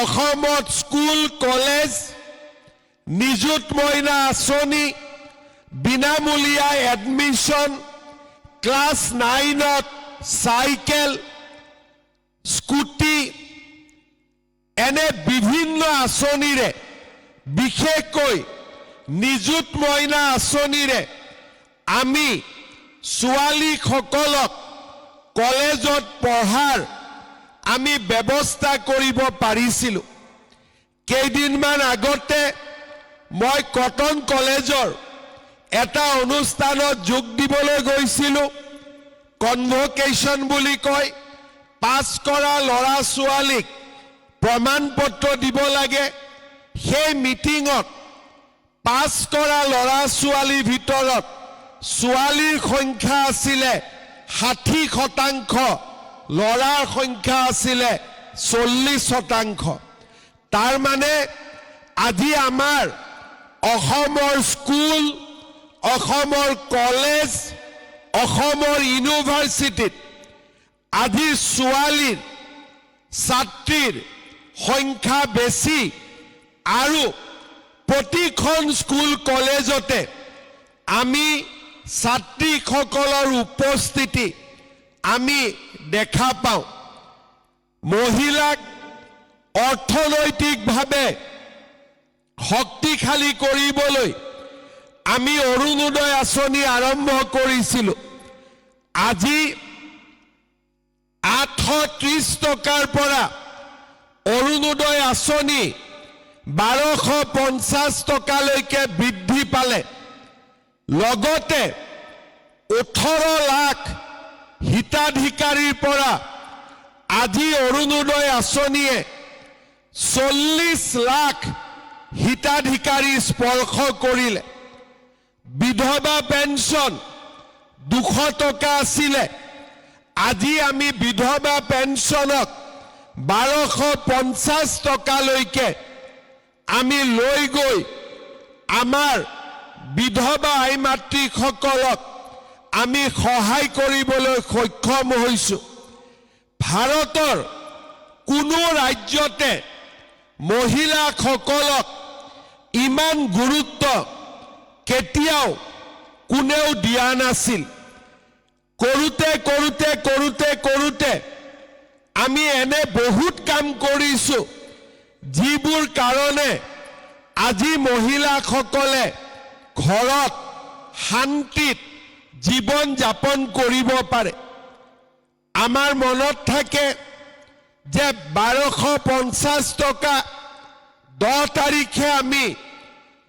অসমত school college নিযুত মইনা আঁচনি বিনামূলীয়া এডমিশন ক্লাস 9ত সাইকেল স্কুটি এনে বিভিন্ন আঁচনিৰে বিশেষকৈ নিযুত মইনা আঁচনিৰে আমি ছোৱালীসকলক কলেজত পঢ়াৰ আমি ব্যৱস্থা কৰিব পাৰিছিলোঁ। কেইদিনমান আগতে মই কটন কলেজৰ এটা অনুষ্ঠানত যোগ দিবলৈ গৈছিলোঁ। কনভকেশ্যন বুলি কয়, পাছ কৰা ল'ৰা ছোৱালীক প্ৰমাণ পত্ৰ দিব লাগে। সেই মিটিঙত পাছ কৰা ল'ৰা ছোৱালীৰ ভিতৰত ছোৱালীৰ সংখ্যা আছিলে 60%, ল'ৰাৰ সংখ্যা আছিলে 40%। তাৰ মানে আজি আমাৰ অসমৰ স্কুল, অসমৰ কলেজ, অসমৰ ইউনিভাৰ্চিটিত আজি ছোৱালীৰ ছাত্ৰীৰ সংখ্যা বেছি আৰু প্ৰতিখন স্কুল কলেজতে আমি ছাত্ৰীসকলৰ উপস্থিতি আমি দেখা পাওঁ। মহিলাক অৰ্থনৈতিকভাৱে শক্তিশালী কৰিবলৈ আমি অৰুণোদয় আঁচনি আৰম্ভ কৰিছিলোঁ। আজি 830 টকাৰ পৰা অৰুণোদয় আঁচনি 1250 টকালৈকে বৃদ্ধি পালে। লগতে 18 লাখ হিতাধিকাৰীৰ পৰা আজি অৰুণোদয় আঁচনিয়ে 40 লাখ হিতাধিকাৰী স্পৰ্শ কৰিলে। বিধৱা পেঞ্চন 200 টকা আছিলে, আজি আমি বিধৱা পেঞ্চনক 1250 টকালৈকে আমি লৈ গৈ আমাৰ বিধৱা আই মাতৃসকলক আমি সহায় কৰিবলৈ সক্ষম হৈছোঁ। ভাৰতৰ কোনো ৰাজ্যতে মহিলাসকলক ইমান গুৰুত্ব কেতিয়াও কোনেও দিয়া নাছিল। কৰোঁতে কৰোঁতে কৰোঁতে কৰোঁতে আমি এনে বহুত কাম কৰিছোঁ যিবোৰ কাৰণে আজি মহিলাসকলে ঘৰত শান্তিত জীৱন যাপন কৰিব পাৰে। আমাৰ মনত থাকে যে 1250 টকা 10 তাৰিখে আমি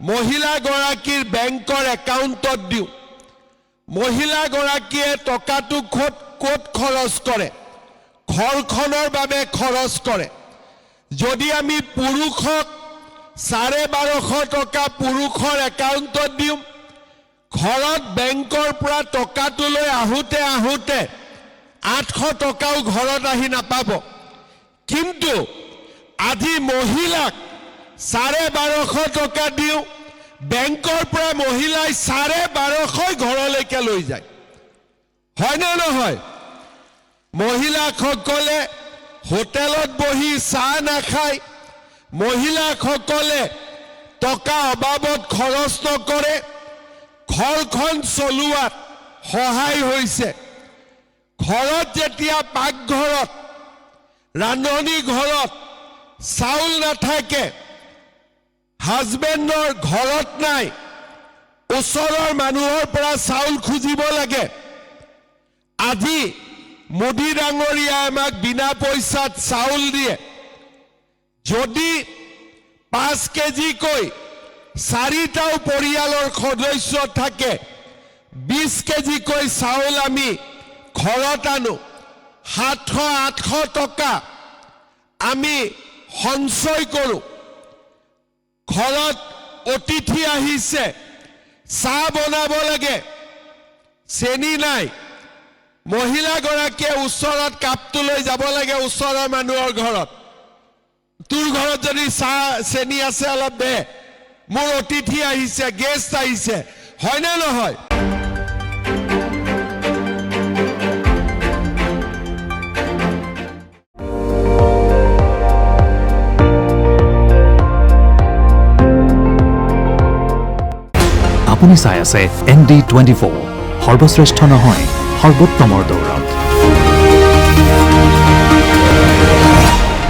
মহিলাগৰাকীৰ বেংকৰ একাউণ্টত দিওঁ। মহিলাগৰাকীয়ে টকাটো ক'ত খৰচ কৰে? ঘৰখনৰ বাবে খৰচ কৰে। যদি আমি পুৰুষক 1250 টকা পুৰুষৰ একাউণ্টত দিওঁ, ঘৰত বেংকৰ পৰা টকাটো লৈ আহোঁতে 800 টকাও ঘৰত আহি নাপাব। কিন্তু আজি মহিলাক 1250 টকা দিওঁ, বেংকৰ পৰা মহিলাই 1250 ঘৰলৈকে লৈ যায়। হয়নে নহয়? মহিলাসকলে হোটেলত বহি চাহ নাখায়, মহিলাসকলে টকা অবাবত খৰচ নকৰে, ঘৰখন চলোৱাত সহায় হৈছে। ঘৰত যেতিয়া পাকঘৰত ৰান্ধনি ঘৰত চাউল নাথাকে, হাজবেণ্ডৰ ঘৰত নাই, ওচৰৰ মানুহৰ পৰা চাউল খুজিব লাগে। আজি মোদী ডাঙৰীয়াই আমাক বিনা পইচাত চাউল দিয়ে। যদি 5 কেজিকৈ 4টাও পৰিয়ালৰ সদস্য থাকে, 20 কেজিকৈ চাউল আমি ঘৰত আনো। 700-800 টকা আমি সঞ্চয় কৰোঁ। ঘৰত অতিথি আহিছে, চাহ বনাব লাগে, চেনি নাই, মহিলাগৰাকীয়ে ওচৰত কাপটো লৈ যাব লাগে ওচৰৰ মানুহৰ ঘৰত। তোৰ ঘৰত যদি চাহ চেনি আছে অলপ দে, মোৰ অতিথি আহিছে, গেষ্ট আহিছে। হয়নে নহয়? আপুনি চাই আছে ND24 সৰ্বশ্ৰেষ্ঠ নহয় সৰ্বোত্তমৰ দৌৰত।